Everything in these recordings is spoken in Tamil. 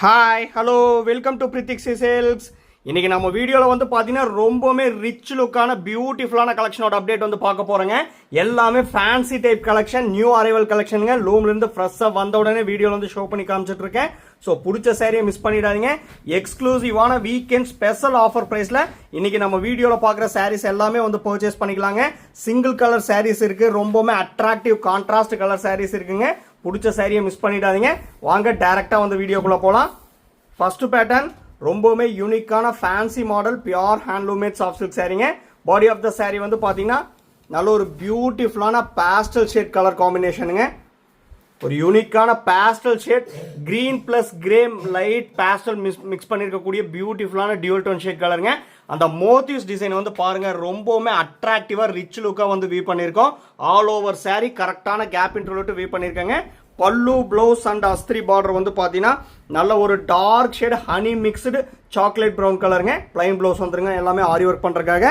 Hi hello welcome to Prithiks sales. இன்றைக்கி நம்ம வீடியோவில் வந்து பார்த்தீங்கன்னா ரொம்பவுமே ரிச் லுக்கான பியூட்டிஃபுல்லான கலெக்ஷனோட அப்டேட் வந்து பார்க்க போகிறோங்க. எல்லாமே fancy type collection, new arrival கலெக்ஷனுங்க. லூம்லேருந்து ஃப்ரெஷ்ஷாக வந்த உடனே வீடியோவில் வந்து ஷோ பண்ணி காமிச்சிட்டு இருக்கேன். ஸோ பிடிச்ச சாரியை மிஸ் பண்ணிடாதீங்க. எக்ஸ்க்ளூசிவான வீக்கெண்ட் ஸ்பெஷல் ஆஃபர் ப்ரைஸில் இன்றைக்கி நம்ம வீடியோவில் பார்க்குற சாரீஸ் எல்லாமே வந்து பர்ச்சேஸ் பண்ணிக்கலாங்க. சிங்கிள் கலர் சாரீஸ் இருக்குது, ரொம்பவுமே அட்ராக்டிவ் கான்ட்ராஸ்ட் கலர் சாரீஸ் இருக்குங்க. பிடிச்ச சாரியை மிஸ் பண்ணிடாதீங்க. வாங்க டைரெக்டாக வந்து வீடியோக்குள்ளே போகலாம். ஃபர்ஸ்ட் பேட்டர்ன் ரொம்பவுமே யூனிக்கான fancy model pure handloom made soft silk சாரீங்க. பாடி ஆஃப் த சாரீ வந்து பார்த்தீங்கன்னா நல்ல ஒரு பியூட்டிஃபுல்லான பேஸ்டல் ஷேட் கலர் காம்பினேஷனுங்க. ஒரு யூனிக்கான pastel shade green plus grey light pastel mix பண்ணியிருக்கக்கூடிய பியூட்டிஃபுல்லான டியூல் டோன் ஷேட் கலருங்க. அந்த மோட்டிவ்ஸ் டிசைன் வந்து பாருங்க, ரொம்பவுமே அட்ராக்டிவாக ரிச் லுக்காக வந்து வீவ் பண்ணியிருக்கோம். ஆல் ஓவர் சாரீ கரெக்டான கேப் இன்டர்வியூ வீவ் பண்ணியிருக்கேங்க. பல்லு ப்ளவுஸ் அண்ட் அஸ்திரி பார்டர் வந்து பார்த்தீங்கன்னா நல்ல ஒரு dark shade honey mixed chocolate brown கலருங்க. பிளைன் ப்ளவுஸ் வந்துருங்க, எல்லாமே ஆரி ஒர்க் பண்ணுறதுக்காக.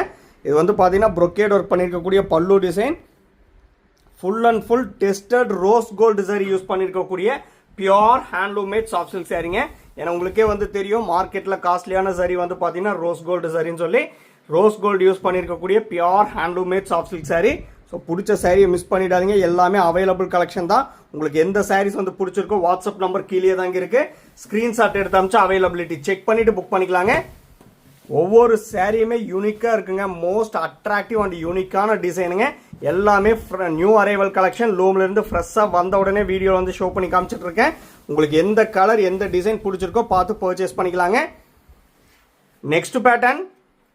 இது வந்து பார்த்தீங்கன்னா ப்ரொக்கேட் ஒர்க் பண்ணியிருக்கக்கூடிய pallu design. Full and full tested rose gold zari use பண்ணியிருக்கக்கூடிய பியூர் ஹேண்ட்லூமேட் சாஃப்ட் சில்க் சாரீங்க. ஏன்னா உங்களுக்கே வந்து தெரியும், மார்க்கெட்டில் காஸ்ட்லியான சரி வந்து பார்த்தீங்கன்னா ரோஸ் கோல்டு சரின்னு சொல்லி ரோஸ் கோல்டு யூஸ் பண்ணியிருக்கக்கூடிய pure handloom made soft silk sari. So பிடிச்ச சாரியை மிஸ் பண்ணிடாதீங்க. எல்லாமே அவைலபிள் கலெக்ஷன் தான். உங்களுக்கு எந்த சாரீஸ் வந்து பிடிச்சிருக்கோ வாட்ஸ்அப் நம்பர் கீழே தாங்க இருக்கு. ஸ்க்ரீன்ஷாட் எடுத்து அமிச்சா அவைலபிலிட்டி செக் பண்ணிட்டு புக் பண்ணிக்கலாங்க. ஒவ்வொரு சாரியுமே யூனிக்காக இருக்குங்க. மோஸ்ட் அட்ராக்டிவ் அண்ட் யூனிக்கான டிசைனுங்க. எல்லாமே நியூ அரைவல் கலெக்ஷன். லூம்லேருந்து ஃப்ரெஷ்ஷாக வந்த உடனே வீடியோ வந்து ஷோ பண்ணி காமிச்சிட்டு இருக்கேன். உங்களுக்கு எந்த கலர் எந்த டிசைன் பிடிச்சிருக்கோ பார்த்து பர்ச்சேஸ் பண்ணிக்கலாங்க. Next pattern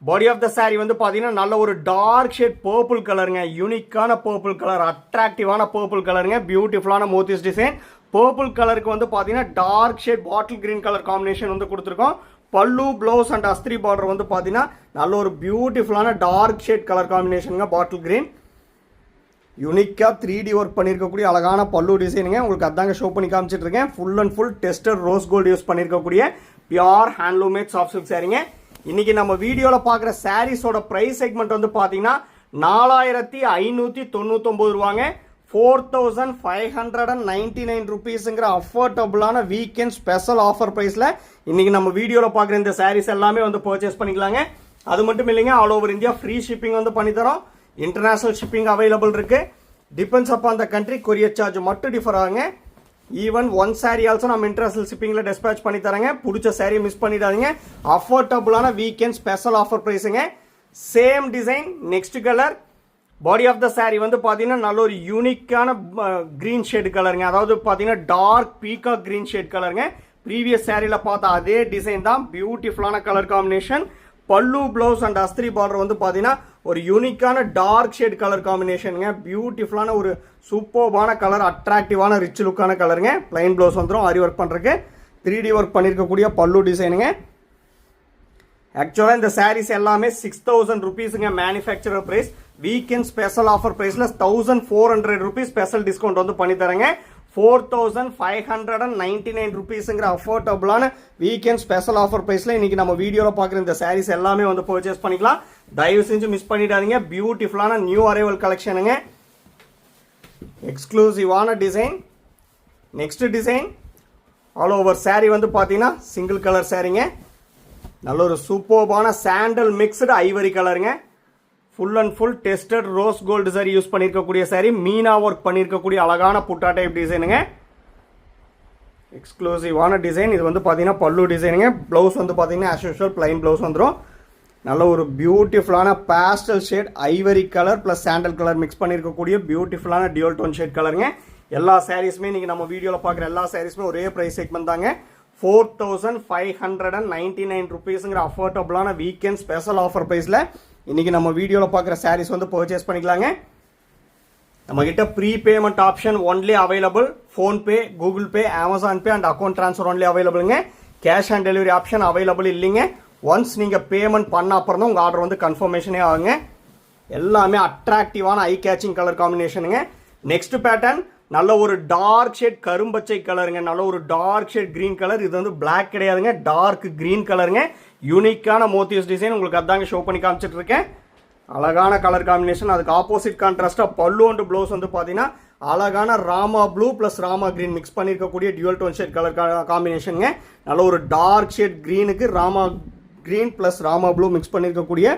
body of the sari வந்து பார்த்தீங்கன்னா நல்ல ஒரு டார்க் ஷேட் பர்பிள் கலருங்க. யூனிக்கான பர்பிள் கலர், அட்ராக்டிவான பர்பிள் கலருங்க. பியூட்டிஃபுல்லான மோத்திஸ் டிசைன். பர்பிள் கலருக்கு வந்து பார்த்தீங்கன்னா dark shade bottle green colour combination வந்து கொடுத்துருக்கோம். பல்லு ப்ளவுஸ் அண்ட் அஸ்திரி பார்டர் வந்து பார்த்தீங்கன்னா நல்ல ஒரு பியூட்டிஃபுல்லான டார்க் ஷேட் கலர் காம்பினேஷனுங்க, பாட்டில் கிரீன். யூனிக்காக 3D ஒர்க் பண்ணியிருக்கக்கூடிய அழகான பல்லு டிசைனுங்க. உங்களுக்கு அதாங்க ஷோ பண்ணி காமிச்சிட்டு இருக்கேன். Full and full tested rose gold use பண்ணியிருக்கக்கூடிய பியூர் ஹேண்ட்லூமேட் சாஃப்ட் சில்க் சாரீங்க. இன்னைக்கு நம்ம வீடியோவில் பார்க்குற சாரீஸோட ப்ரைஸ் செக்மெண்ட் வந்து பார்த்தீங்கன்னா 4599 ரூபாங்க. 4599 ருபீஸுங்கிற அஃபோர்டபுளான வீக்கெண்ட் ஸ்பெஷல் ஆஃபர் ப்ரைஸில் இன்னைக்கு நம்ம வீடியோவில் பார்க்குற இந்த சாரீஸ் எல்லாமே வந்து பர்ச்சேஸ் பண்ணிக்கலாங்க. அது மட்டும் இல்லைங்க, all over India free shipping வந்து பண்ணித்தரோம். இன்டர்நேஷனல் ஷிப்பிங் அவைலபிள் இருக்கு. Depends upon the country. Courier charge மட்டும் டிஃபர் ஆகுங்க. ஈவன் ஒன் சாரி ஆல்சோ நம்ம இன்டர்நேஷனல் ஷிப்பிங்கில் டிஸ்பேச் பண்ணி தரேங்க. பிடிச்ச சாரியை மிஸ் பண்ணிடாதீங்க. அஃபோர்டபுளான வீக்கெண்ட் ஸ்பெஷல் ஆஃபர் ப்ரைஸுங்க. Same design, next colour. Body of the sari வந்து பார்த்தீங்கன்னா நல்ல ஒரு யூனிக்கான கிரீன் ஷேட் கலருங்க. அதாவது பார்த்தீங்கன்னா டார்க் பீகாக் கிரீன் ஷேட் கலருங்க. ப்ரீவியஸ் சாரியில் பார்த்த அதே டிசைன் தான். பியூட்டிஃபுல்லான கலர் காம்பினேஷன். பல்லு ப்ளவுஸ் அண்ட் அஸ்திரி பார்டர் வந்து பார்த்தீங்கன்னா ஒரு யூனிக்கான டார்க் ஷேட் கலர் காம்பினேஷனுங்க. பியூட்டிஃபுல்லான ஒரு சூப்பர்பான கலர், அட்ராக்டிவான ரிச் லுக்கான கலருங்க. பிளைன் ப்ளவுஸ் வந்துடும் ஆரி ஒர்க் பண்ணுறதுக்கு. 3D ஒர்க் பண்ணியிருக்கக்கூடிய பல்லு டிசைனுங்க. ஆக்சுவலாக இந்த சாரீஸ் எல்லாமே 6000 ருபீஸுங்க manufacturer price. Weekend special offer ப்ரைஸில் 1400 ருபீஸ் ஸ்பெஷல் டிஸ்கவுண்ட் வந்து பண்ணி தரேங்க. 4599 ருபீஸுங்கிற அஃபோர்டபுளான வீக்கெண்ட் ஸ்பெஷல் ஆஃபர் ப்ரைஸில் இன்னைக்கு நம்ம வீடியோவில் பார்க்குற இந்த சாரீஸ் எல்லாமே வந்து பர்ச்சேஸ் பண்ணிக்கலாம். தயவு செஞ்சு மிஸ் பண்ணிடாதீங்க. பியூட்டிஃபுல்லான நியூ அரைவல் கலெக்ஷனுங்க. எக்ஸ்க்ளூசிவான design. Next design all over sari வந்து பார்த்தீங்கன்னா சிங்கிள் கலர் சாரீங்க. நல்ல ஒரு சூப்பர்பான சாண்டல் மிக்ஸ்டு ஐவரி கலருங்க. Full and full tested rose gold zari use பண்ணியிருக்கக்கூடிய சாரி. மீனா ஒர்க் பண்ணியிருக்கக்கூடிய அழகான புட்டா டைப் டிசைனுங்க. எக்ஸ்க்ளூசிவான டிசைன். இது வந்து பார்த்தீங்கன்னா பல்லு டிசைனுங்க. ப்ளவுஸ் வந்து பார்த்தீங்கன்னா ஆஸ் யூஷுவல் பிளைன் ப்ளவுஸ் வந்துடும். நல்ல ஒரு பியூட்டிஃபுல்லான pastel shade ivory colour plus sandal colour mix பண்ணியிருக்கக்கூடிய பியூட்டிஃபுல்லான டியூல் டோன் ஷேட் கலருங்க. எல்லா சாரீஸுமே நீங்கள் நம்ம வீடியோவில் பார்க்குற எல்லா சாரீஸுமே ஒரே ப்ரைஸ் செக்மெண்ட் தாங்க. 4599 ருபீஸுங்கிற அஃபோர்டபுளான வீக்கெண்ட் ஸ்பெஷல் ஆஃபர் ப்ரைஸில் இன்றைக்கி நம்ம வீடியோவில் பார்க்குற சாரீஸ் வந்து பர்ச்சேஸ் பண்ணிக்கலாங்க. நம்மக்கிட்ட prepayment option only available. PhonePe, Google Pay, Amazon Pay and account transfer only அவைலபிளுங்க. Cash on delivery option available இல்லைங்க. ஒன்ஸ் நீங்கள் பேமெண்ட் பண்ண அப்புறம் தான் உங்கள் ஆர்டர் வந்து கன்ஃபர்மேஷனே ஆகுங்க. எல்லாமே அட்ராக்டிவான ஐ கேச்சிங் கலர் காம்பினேஷனுங்க. நெக்ஸ்ட் பேட்டர்ன் நல்ல ஒரு டார்க் ஷேட் கரும்பச்சை கலருங்க. நல்ல ஒரு டார்க் ஷேட் கிரீன் கலர். இது வந்து பிளாக் கிடையாதுங்க, டார்க் கிரீன் கலருங்க. யூனிக்கான மோத்திவ்ஸ் டிசைன். உங்களுக்கு அதாங்க ஷோ பண்ணி காமிச்சிட்டு இருக்கேன். அழகான கலர் காம்பினேஷன். அதுக்கு ஆப்போசிட் கான்ட்ராஸ்டாக பல்லு அண்ட் ப்ளவுஸ் வந்து பார்த்தீங்கன்னா அழகான Rama blue plus Rama green mix பண்ணியிருக்கக்கூடிய டியூவல் டோன் ஷேட் கலர் காம்பினேஷனுங்க. நல்ல ஒரு டார்க் ஷேட் க்ரீனுக்கு Rama green plus Rama blue mix பண்ணியிருக்கக்கூடிய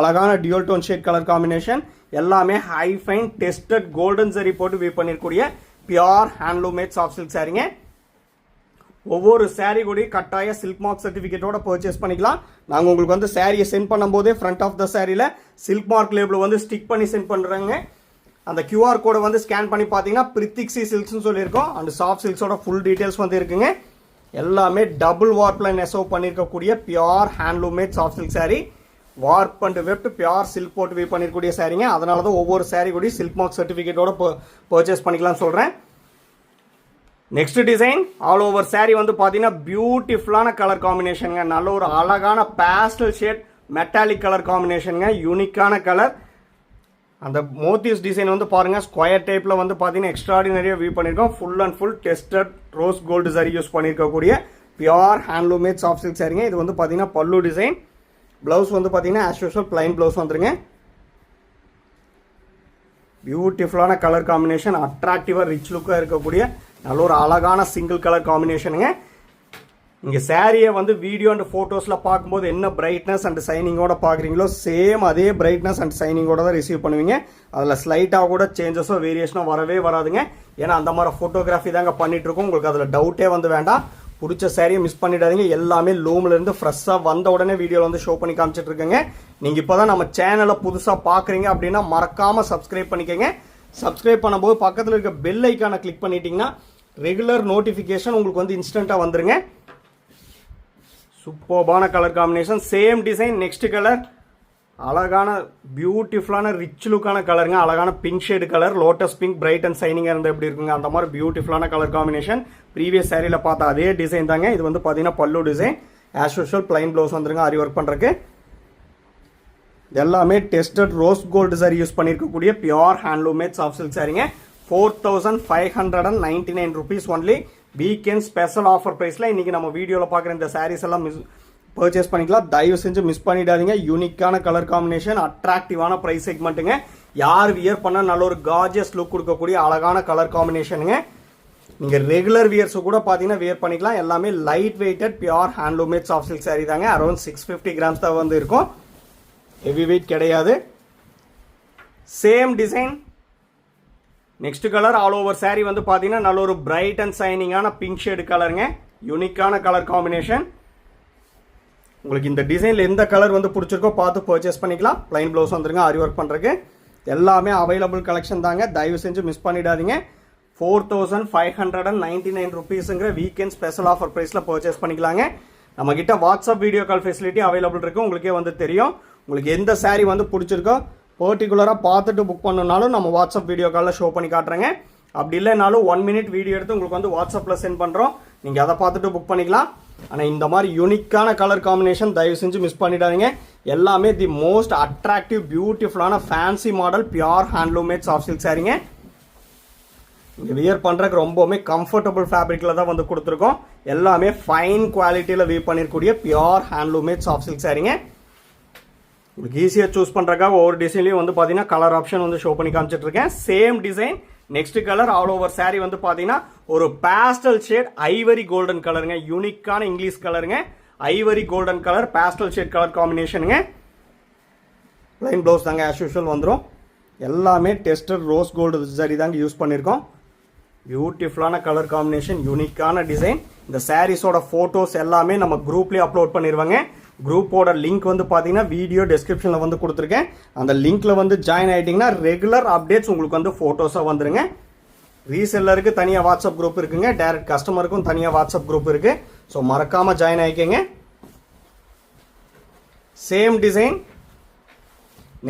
அழகான dual tone shade colour combination. எல்லாமே high fine tested golden zari போட்டு வீவ் பண்ணிருக்கக்கூடிய pure handloom mat soft silk சாரீங்க. ஒவ்வொரு சாரீ கூட கட்டாய சில்க் மார்க் சர்டிஃபிகேட்டோட பர்ச்சேஸ் பண்ணிக்கலாம். நாங்கள் உங்களுக்கு வந்து சாரியை சென்ட் பண்ணும்போதே ஃப்ரண்ட் ஆஃப் த சாரியில் சில்க் மார்க் லேபிள் வந்து ஸ்டிக் பண்ணி சென்ட் பண்ணுறாங்க. அந்த QR கோடை வந்து ஸ்கேன் பண்ணி பார்த்தீங்கன்னா பிரித்திக்ஸி சில்க்ஸ்னு சொல்லியிருக்கோம். அண்ட் சாஃப்ட் சில்க்ஸோட ஃபுல் டீட்டெயில்ஸ் வந்து இருக்குங்க. எல்லாமே டபுள் வார்ப்ல நெசவு பண்ணியிருக்கக்கூடிய pure handloom mat soft silk sari. Warp and weft pure silk போட்டு வீவ் பண்ணிருக்கக்கூடிய சாரீங்க. அதனால தான் ஒவ்வொரு சாரீ கூட சில்க் மார்க் சர்டிஃபிகேட்டோட பர்ச்சேஸ் பண்ணிக்கலாம்னு சொல்கிறேன். Next design all over sari வந்து பார்த்தீங்கன்னா பியூட்டிஃபுல்லான கலர் காம்பினேஷனுங்க. நல்ல ஒரு அழகான பேஸ்டல் ஷேட் மெட்டாலிக் கலர் காம்பினேஷனுங்க. யூனிக்கான கலர். அந்த மோத்திஸ் டிசைன் வந்து பாருங்க ஸ்கொயர் டைப்ல வந்து பார்த்தீங்கன்னா எக்ஸ்ட்ராடினரியாக வீவ் பண்ணியிருக்கோம். Full and full tested rose gold zari use பண்ணியிருக்கக்கூடிய pure handloom mat soft silk சாரீங்க. இது வந்து பார்த்தீங்கன்னா பல்லு டிசைன். பிளவுஸ் வந்து பார்த்தீங்கன்னா ஆஸ் யூஷுவல் பிளைன் பிளவுஸ் வந்துருங்க. பியூட்டிஃபுல்லான கலர் காம்பினேஷன், அட்ராக்டிவாக ரிச் லுக்காக இருக்கக்கூடிய நல்ல ஒரு அழகான சிங்கிள் கலர் காம்பினேஷனுங்க. இங்கே சாரியை வந்து வீடியோ அண்ட் ஃபோட்டோஸில் பார்க்கும்போது என்ன பிரைட்னஸ் அண்ட் சைனிங்கோட பார்க்குறீங்களோ சேம் அதே பிரைட்னஸ் அண்ட் சைனிங்கோட தான் ரிசீவ் பண்ணுவீங்க. அதில் ஸ்லைட்டாக கூட சேஞ்சஸோ வேரியேஷனோ வரவே வராதுங்க. ஏன்னா அந்த மாதிரி ஃபோட்டோகிராஃபி தாங்க பண்ணிட்டு இருக்கோம். உங்களுக்கு அதில் டவுட்டே வந்து வேண்டாம். பிடிச்ச சாரியை மிஸ் பண்ணிடாதீங்க. எல்லாமே லூம்லேருந்து ஃப்ரெஷ்ஷாக வந்த உடனே வீடியோவில் வந்து ஷோ பண்ணி காமிச்சிட்டு இருக்கேங்க. நீங்கள் இப்போ தான் நம்ம சேனலை புதுசாக பார்க்குறீங்க அப்படின்னா மறக்காமல் சப்ஸ்கிரைப் பண்ணிக்கோங்க. சப்ஸ்கிரைப் பண்ணும்போது பக்கத்தில் இருக்க பெல் ஐக்கானை கிளிக் பண்ணிட்டீங்கன்னா ரெகுலர் நோட்டிஃபிகேஷன் உங்களுக்கு வந்து இன்ஸ்டண்ட்டாக வந்துருங்க. சூப்பர்பான colour combination. Same design. Next colour அழகான பியூட்டிஃபுல்லான ரிச் லுக்கான கலருங்க. அழகான pink shade colour. Lotus pink bright and சைனிங்காக இருந்தால் எப்படி இருக்குங்க அந்த மாதிரி பியூட்டிஃபுல்லான கலர் காம்பினேஷன். ப்ரீவியஸ் சாரியில் பார்த்தா அதே டிசைன் தாங்க. இது வந்து பார்த்தீங்கன்னா pallu design. As usual plain blouse வந்துருங்க ஆரி ஒர்க் பண்ணுறதுக்கு. எல்லாமே tested rose gold zari use பண்ணியிருக்கக்கூடிய pure handloom mat soft silk சாரிங்க. 4599 rupees only. Weekend special offer ப்ரைஸில் இன்றைக்கி நம்ம வீடியோவில் பார்க்குற இந்த சாரீஸ் எல்லாம் பர்ச்சேஸ் பண்ணிக்கலாம். தயவு செஞ்சு மிஸ் பண்ணிடாதீங்க. யூனிக்கான கலர் காம்பினேஷன், அட்ராக்டிவான ப்ரைஸ் செக்மெண்ட்டுங்க. யார் வியர் பண்ணால் நல்ல ஒரு கார்ஜியஸ் லுக் கொடுக்கக்கூடிய அழகான கலர் காம்பினேஷனுங்க. நீங்கள் ரெகுலர் வியர்ஸு கூட பார்த்தீங்கன்னா வியர் பண்ணிக்கலாம். எல்லாமே light weighted pure handloom mat soft silk sari தாங்க. அரௌண்ட் 650 grams தான் வந்து இருக்கும். ஹெவி வெயிட் கிடையாது. Same design. Next colour all over sari வந்து பார்த்தீங்கன்னா நல்ல ஒரு பிரைட் அண்ட் சைனிங்கான பிங்க் ஷேடு கலருங்க. யூனிக்கான கலர் காம்பினேஷன். உங்களுக்கு இந்த டிசைனில் எந்த கலர் வந்து பிடிச்சிருக்கோ பார்த்து பர்ச்சேஸ் பண்ணிக்கலாம். பிளைன் ப்ளவுஸ் வந்துருங்க ஆரி ஒர்க் பண்ணுறதுக்கு. எல்லாமே அவைலபிள் கலெக்ஷன் தாங்க. தயவு செஞ்சு மிஸ் பண்ணிடாதீங்க. 4599 rupeesங்கிற வீக்கெண்ட் ஸ்பெஷல் ஆஃபர் ப்ரைஸில் பர்ச்சேஸ் பண்ணிக்கலாங்க. நம்மக்கிட்ட WhatsApp video call facility available இருக்குது. உங்களுக்கே வந்து தெரியும். உங்களுக்கு எந்த சாரீ வந்து பிடிச்சிருக்கோ பர்டிகுலராக பார்த்துட்டு புக் பண்ணனாலும் நம்ம வாட்ஸ்அப் வீடியோ காலில் ஷோ பண்ணி காட்டுறேங்க. அப்படி இல்லைனாலும் 1 minute வீடியோ எடுத்து உங்களுக்கு வந்து வாட்ஸ்அப்பில் சென்ட் பண்ணுறோம். நீங்கள் அதை பார்த்துட்டு புக் பண்ணிக்கலாம். ஆனால் இந்த மாதிரி யூனிக்கான கலர் காம்பினேஷன் தயவு செஞ்சு மிஸ் பண்ணிடாதீங்க. எல்லாமே தி மோஸ்ட் அட்ராக்டிவ் பியூட்டிஃபுல்லான fancy model pure handloom mat soft silk சாரீங்க. இங்கே வியர் பண்ணுறதுக்கு ரொம்பவுமே கம்ஃபர்டபுள் ஃபேப்ரிக்கில் தான் வந்து கொடுத்துருக்கோம். எல்லாமே ஃபைன் குவாலிட்டியில் வீவ் பண்ணிருக்கக்கூடிய pure handloom mat soft silk சாரீங்க. உங்களுக்கு ஈஸியாக சூஸ் பண்ணுறதுக்காக ஒவ்வொரு டிசைன்லையும் வந்து பார்த்தீங்கன்னா கலர் ஆப்ஷன் வந்து ஷோ பண்ணி காமிச்சிட்டு இருக்கேன். Same design. Next colour all over sari வந்து பார்த்தீங்கன்னா ஒரு பேஸ்டல் ஷேட் ஐவரி கோல்டன் கலருங்க. யூனிக்கான இங்கிலீஷ் கலருங்க. Ivory golden colour pastel shade colour காம்பினேஷனுங்க. பிளைன் ப்ளவுஸ் தாங்க ஆஸ் யூஷுவல் வந்துடும். எல்லாமே டெஸ்டட் ரோஸ் கோல்டு சாரி தாங்க யூஸ் பண்ணியிருக்கோம். பியூட்டிஃபுல்லான கலர் காம்பினேஷன், யூனிக்கான டிசைன். இந்த சாரீஸோட ஃபோட்டோஸ் எல்லாமே நம்ம குரூப்லேயே அப்லோட் பண்ணிடுவாங்க. குரூப்போட லிங்க் வந்து பார்த்தீங்கன்னா வீடியோ டிஸ்கிரிப்ஷனில் வந்து கொடுத்துருக்கேன். அந்த லிங்க்கில் வந்து ஜாயின் ஆகிட்டிங்கன்னா ரெகுலர் அப்டேட்ஸ் உங்களுக்கு வந்து ஃபோட்டோஸாக வந்துருங்க. ரீசெல்லருக்கு தனியாக வாட்ஸ்அப் குரூப் இருக்குங்க. டைரக்ட் கஸ்டமருக்கும் தனியாக வாட்ஸ்அப் குரூப் இருக்குது. ஸோ மறக்காமல் ஜாயின் ஆகிக்கங்க. Same design.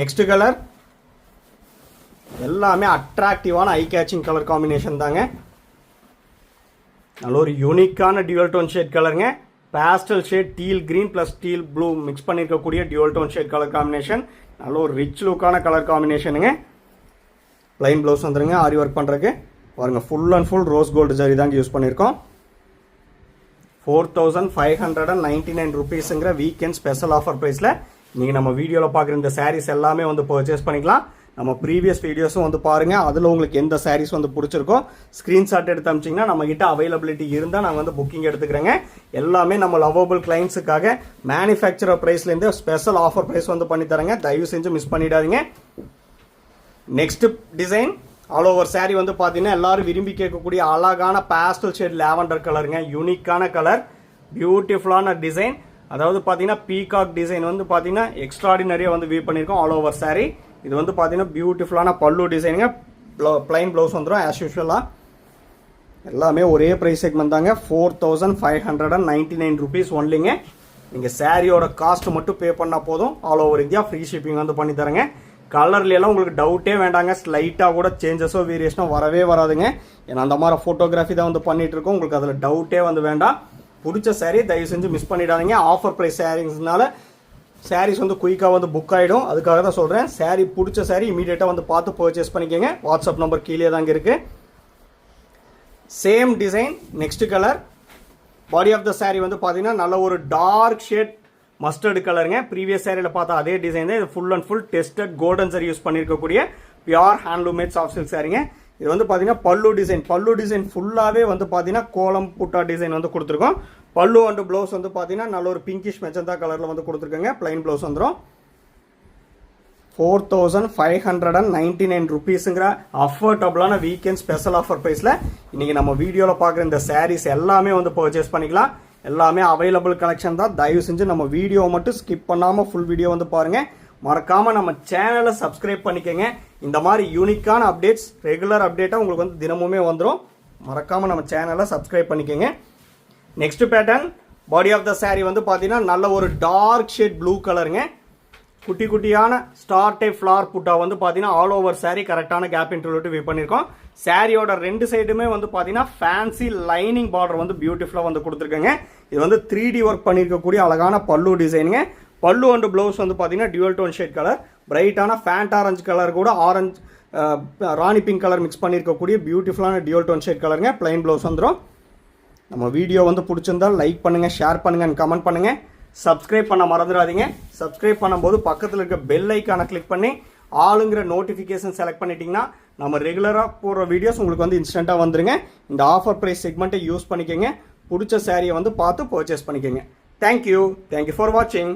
நெக்ஸ்ட் கலர் எல்லாமே அட்ராக்டிவான ஐ கேச்சிங் கலர் காம்பினேஷன் தாங்க. நல்ல ஒரு யூனிக்கான டியூவல் டோன் ஷேட் கலருங்க. Pastel shade teal green plus teal blue mix பண்ணியிருக்கக்கூடிய dual tone shade colour combination. நல்ல ஒரு ரிச் லுக்கான கலர் காம்பினேஷனுங்க. பிளைன் ப்ளவுஸ் வந்துருங்க ஆரி ஒர்க் பண்ணுறதுக்கு. பாருங்கள் full and full rose gold zari தாங்க யூஸ் பண்ணியிருக்கோம். 4599 rupeesங்கிற வீக்கெண்ட் ஸ்பெஷல் ஆஃபர் ப்ரைஸில் நீங்கள் நம்ம வீடியோவில் பார்க்குற இந்த சாரீஸ் எல்லாமே வந்து பர்ச்சேஸ் பண்ணிக்கலாம். நம்ம ப்ரீவியஸ் வீடியோஸும் வந்து பாருங்கள். அதில் உங்களுக்கு எந்த சாரீஸ் வந்து பிடிச்சிருக்கோ ஸ்க்ரீன்ஷாட் எடுத்து அமிச்சிங்கன்னா நம்மகிட்ட அவைலபிலிட்டி இருந்தால் நாங்கள் வந்து புக்கிங் எடுத்துக்கிறேங்க. எல்லாமே நம்ம லவபிள் கிளைண்ட்ஸுக்காக மேனுஃபேக்சரர் ப்ரைஸ்லேருந்து ஸ்பெஷல் ஆஃபர் ப்ரைஸ் வந்து பண்ணி தரேங்க. தயவு செஞ்சு மிஸ் பண்ணிடாதீங்க. Next design all over sari வந்து பார்த்தீங்கன்னா எல்லாரும் விரும்பி கேட்கக்கூடிய அழகான பேஸ்டல் ஷேட் லாவெண்டர் கலருங்க. யூனிக்கான கலர், பியூட்டிஃபுல்லான டிசைன். அதாவது பார்த்தீங்கன்னா பீகாக் டிசைன் வந்து பார்த்தீங்கன்னா எக்ஸ்ட்ராடினரியாக வந்து வியூ பண்ணியிருக்கோம் ஆல் ஓவர் சாரீ. இது வந்து பார்த்தீங்கன்னா பியூட்டிஃபுல்லான பல்லு டிசைனுங்க. பிளைன் ப்ளவுஸ் வந்துடும் ஆஸ் யூஷுவலாக. எல்லாமே ஒரே ப்ரைஸ் செக்மெண்ட் தாங்க. 4599 rupees ஒன்லிங்க. நீங்கள் சாரியோட காஸ்ட் மட்டும் பே பண்ணால் போதும். All over India free shipping வந்து பண்ணி தரேங்க. கலர்லாம் உங்களுக்கு டவுட்டே வேண்டாங்க. ஸ்லைட்டாக கூட சேஞ்சஸோ வேரியேஷனோ வரவே வராதுங்க. ஏன்னா அந்த மாதிரி ஃபோட்டோகிராஃபி தான் வந்து பண்ணிகிட்டு இருக்கோம். உங்களுக்கு அதில் டவுட்டே வந்து வேண்டாம். பிடிச்ச சாரீ தயவு செஞ்சு மிஸ் பண்ணிடாதீங்க. ஆஃபர் ப்ரைஸ் சாரீஸ்னால சாரீஸ் வந்து குயிக்காக வந்து புக் ஆகிடும். அதுக்காக தான் சொல்கிறேன். சாரீ பிடிச்ச சாரீ இமீடியட்டாக வந்து பார்த்து பர்ச்சேஸ் பண்ணிக்கோங்க. வாட்ஸ்அப் நம்பர் கீழே தாங்க இருக்குது. Same design, next colour. Body of the sari வந்து பார்த்தீங்கன்னா நல்ல ஒரு டார்க் ஷேட் மஸ்டர்டு கலருங்க. ப்ரீவியஸ் சாரியில் பார்த்தா அதே டிசைன் தான். இது full and full tested golden sari use பண்ணியிருக்கக்கூடிய pure handloom mat soft silk சாரிங்க. இது வந்து பார்த்தீங்கன்னா பல்லு டிசைன் ஃபுல்லாகவே வந்து பார்த்தீங்கன்னா கோலம் புட்டா டிசைன் வந்து கொடுத்துருக்கோம். பல்லு அண்ட் ப்ளவுஸ் வந்து பார்த்தீங்கன்னா நல்ல ஒரு பிங்கிஷ் மெஜந்தா கலரில் வந்து கொடுத்துருக்கோங்க. பிளைன் ப்ளவுஸ் வந்துடும். 4599 rupeesங்கிற அஃபோர்டபுளான வீக்கெண்ட் ஸ்பெஷல் ஆஃபர் ப்ரைஸில் இன்றைக்கி நம்ம வீடியோவில் பார்க்குற இந்த சாரீஸ் எல்லாமே வந்து பர்ச்சேஸ் பண்ணிக்கலாம். எல்லாமே அவைலபிள் கலெக்ஷன் தான். தயவு செஞ்சு நம்ம வீடியோவை மட்டும் ஸ்கிப் பண்ணாமல் ஃபுல் வீடியோ வந்து பாருங்கள். மறக்காமல் நம்ம சேனலை சப்ஸ்கிரைப் பண்ணிக்கோங்க. இந்த மாதிரி யூனிக்கான அப்டேட்ஸ் ரெகுலர் அப்டேட்டாக உங்களுக்கு வந்து தினமுமே வந்துடும். மறக்காமல் நம்ம சேனலை சப்ஸ்கிரைப் பண்ணிக்கோங்க. Next pattern, body of the sari வந்து பார்த்தீங்கன்னா நல்ல ஒரு டார்க் ஷேட் ப்ளூ கலருங்க. குட்டி குட்டியான ஸ்டார் டைப் ஃப்ளார் புட்டா வந்து பார்த்தீங்கன்னா ஆல் ஓவர் சாரீ கரெக்டான கேப் இன்டர்வியூ வியூ பண்ணியிருக்கோம். சாரியோட ரெண்டு சைடுமே வந்து பார்த்தீங்கன்னா ஃபேன்சி லைனிங் பார்டர் வந்து பியூட்டிஃபுல்லாக வந்து கொடுத்துருக்கேங்க. இது வந்து 3D ஒர்க் பண்ணியிருக்கக்கூடிய அழகான பல்லு டிசைனுங்க. பல்லு அண்ட் ப்ளவுஸ் வந்து பார்த்தீங்கன்னா டியூவல் டோன் ஷேட் கலர். பிரைட்டான ஃபேண்ட் ஆரஞ்சு கலர் கூட orange rani pink colour mix பண்ணியிருக்கக்கூடிய பியூட்டிஃபுல்லான டியூவல் டோன் ஷேட் கலருங்க. பிளைன் ப்ளவுஸ் வந்துடும். நம்ம வீடியோ வந்து பிடிச்சிருந்தால் லைக் பண்ணுங்கள், ஷேர் பண்ணுங்கள், கமெண்ட் பண்ணுங்கள். சப்ஸ்கிரைப் பண்ண மறந்துடாதீங்க. சப்ஸ்கிரைப் பண்ணும்போது பக்கத்தில் இருக்க பெல் ஐக்கானை கிளிக் பண்ணி ஆளுங்கிற நோட்டிஃபிகேஷன் செலக்ட் பண்ணிட்டீங்கன்னா நம்ம ரெகுலராக போடுற வீடியோஸ் உங்களுக்கு வந்து இன்ஸ்டண்ட்டாக வந்துருங்க. இந்த ஆஃபர் ப்ரைஸ் செக்மெண்ட்டை யூஸ் பண்ணிக்கோங்க. பிடிச்ச சாரியை வந்து பார்த்து பர்ச்சேஸ் பண்ணிக்கோங்க. தேங்க்யூ ஃபார் வாட்சிங்.